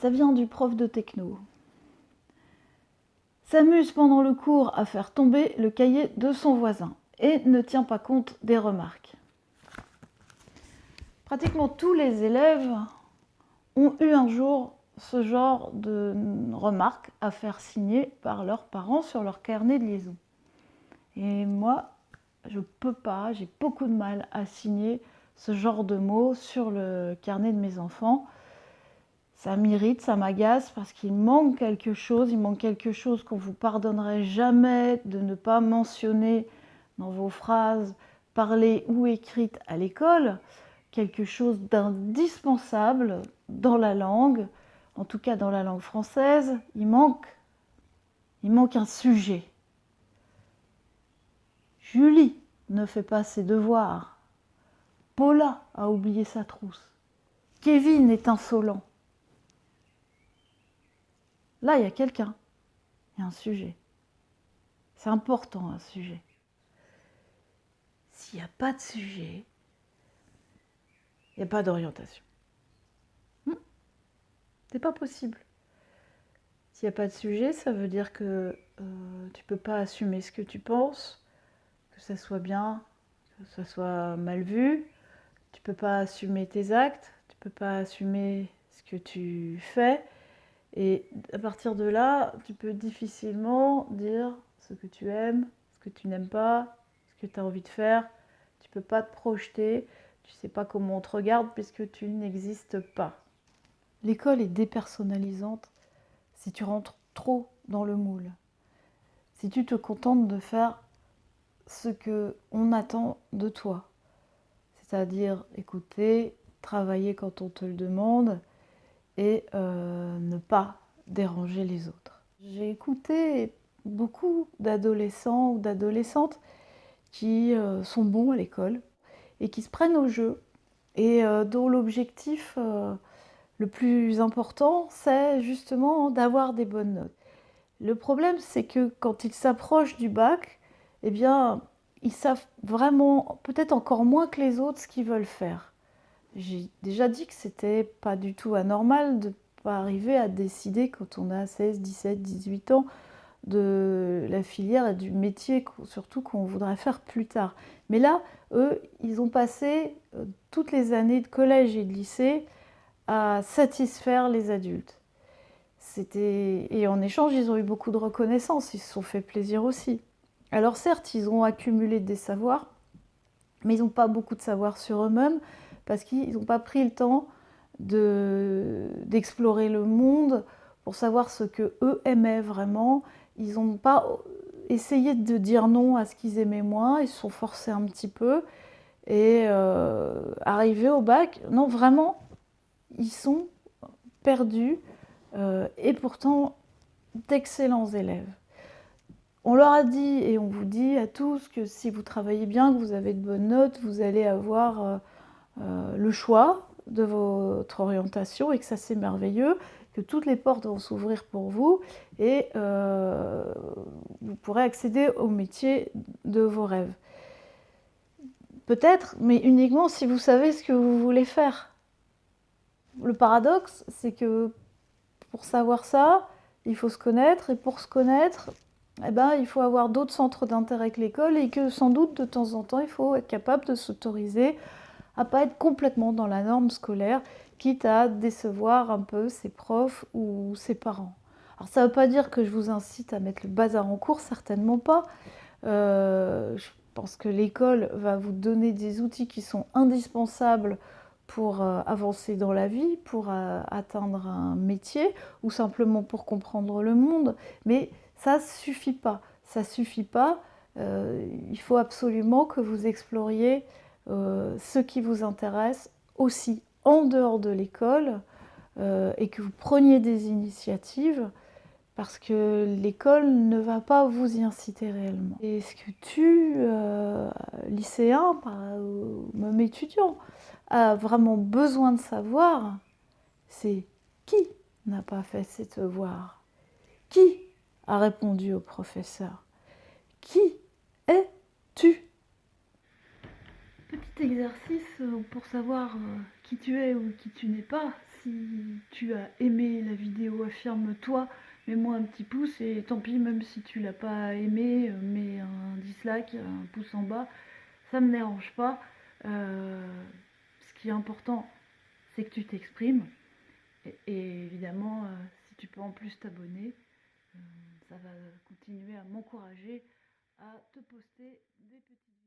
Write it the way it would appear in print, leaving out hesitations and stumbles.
Ça vient du prof de techno. S'amuse pendant le cours à faire tomber le cahier de son voisin et ne tient pas compte des remarques. Pratiquement tous les élèves ont eu un jour ce genre de remarques à faire signer par leurs parents sur leur carnet de liaison. Et moi, je peux pas, j'ai beaucoup de mal à signer ce genre de mots sur le carnet de mes enfants. Ça m'irrite, ça m'agace parce qu'il manque quelque chose, qu'on vous pardonnerait jamais de ne pas mentionner dans vos phrases parlées ou écrites à l'école, quelque chose d'indispensable dans la langue, en tout cas dans la langue française. Il manque un sujet. Julie ne fait pas ses devoirs. Paula a oublié sa trousse. Kevin est insolent. Là, il y a quelqu'un, il y a un sujet. C'est important, un sujet. S'il n'y a pas de sujet, il n'y a pas d'orientation. C'est pas possible. S'il n'y a pas de sujet, ça veut dire que tu ne peux pas assumer ce que tu penses, que ça soit bien, que ça soit mal vu. Tu ne peux pas assumer tes actes, tu ne peux pas assumer ce que tu fais. Et à partir de là, tu peux difficilement dire ce que tu aimes, ce que tu n'aimes pas, ce que tu as envie de faire. Tu ne peux pas te projeter, tu ne sais pas comment on te regarde puisque tu n'existes pas. L'école est dépersonnalisante si tu rentres trop dans le moule. Si tu te contentes de faire ce qu'on attend de toi, c'est-à-dire écouter, travailler quand on te le demande, et ne pas déranger les autres. J'ai écouté beaucoup d'adolescents ou d'adolescentes qui sont bons à l'école et qui se prennent au jeu et dont l'objectif le plus important, c'est justement d'avoir des bonnes notes. Le problème, c'est que quand ils s'approchent du bac, eh bien, ils savent vraiment, peut-être encore moins que les autres, ce qu'ils veulent faire. J'ai déjà dit que c'était pas du tout anormal de ne pas arriver à décider quand on a 16, 17, 18 ans de la filière et du métier surtout qu'on voudrait faire plus tard. Mais là, eux, ils ont passé toutes les années de collège et de lycée à satisfaire les adultes. Et en échange, ils ont eu beaucoup de reconnaissance, ils se sont fait plaisir aussi. Alors certes, ils ont accumulé des savoirs, mais ils n'ont pas beaucoup de savoir sur eux-mêmes, parce qu'ils n'ont pas pris le temps d'explorer le monde pour savoir ce que eux aimaient vraiment. Ils n'ont pas essayé de dire non à ce qu'ils aimaient moins, ils se sont forcés un petit peu. Et arrivés au bac, non vraiment, ils sont perdus et pourtant d'excellents élèves. On leur a dit et on vous dit à tous que si vous travaillez bien, que vous avez de bonnes notes, vous allez avoir le choix de votre orientation et que ça c'est merveilleux, que toutes les portes vont s'ouvrir pour vous et vous pourrez accéder au métier de vos rêves. Peut-être, mais uniquement si vous savez ce que vous voulez faire. Le paradoxe, c'est que pour savoir ça, il faut se connaître et pour se connaître, eh ben, il faut avoir d'autres centres d'intérêt que l'école et que sans doute de temps en temps, il faut être capable de s'autoriser à pas être complètement dans la norme scolaire, quitte à décevoir un peu ses profs ou ses parents. Alors ça ne veut pas dire que je vous incite à mettre le bazar en cours, certainement pas. Je pense que l'école va vous donner des outils qui sont indispensables pour avancer dans la vie, pour atteindre un métier ou simplement pour comprendre le monde. Mais ça ne suffit pas. Ça suffit pas. Il faut absolument que vous exploriez ce qui vous intéresse aussi en dehors de l'école et que vous preniez des initiatives parce que l'école ne va pas vous y inciter réellement. Et ce que tu, lycéen, ou même étudiant, a vraiment besoin de savoir, c'est qui n'a pas fait ses devoirs, qui a répondu au professeur, qui es-tu ? Petit exercice pour savoir qui tu es ou qui tu n'es pas. Si tu as aimé la vidéo, affirme-toi, mets-moi un petit pouce et tant pis, même si tu l'as pas aimé, mets un dislike, un pouce en bas, ça me dérange pas. Ce qui est important, c'est que tu t'exprimes. Et évidemment, si tu peux en plus t'abonner, ça va continuer à m'encourager à te poster des petites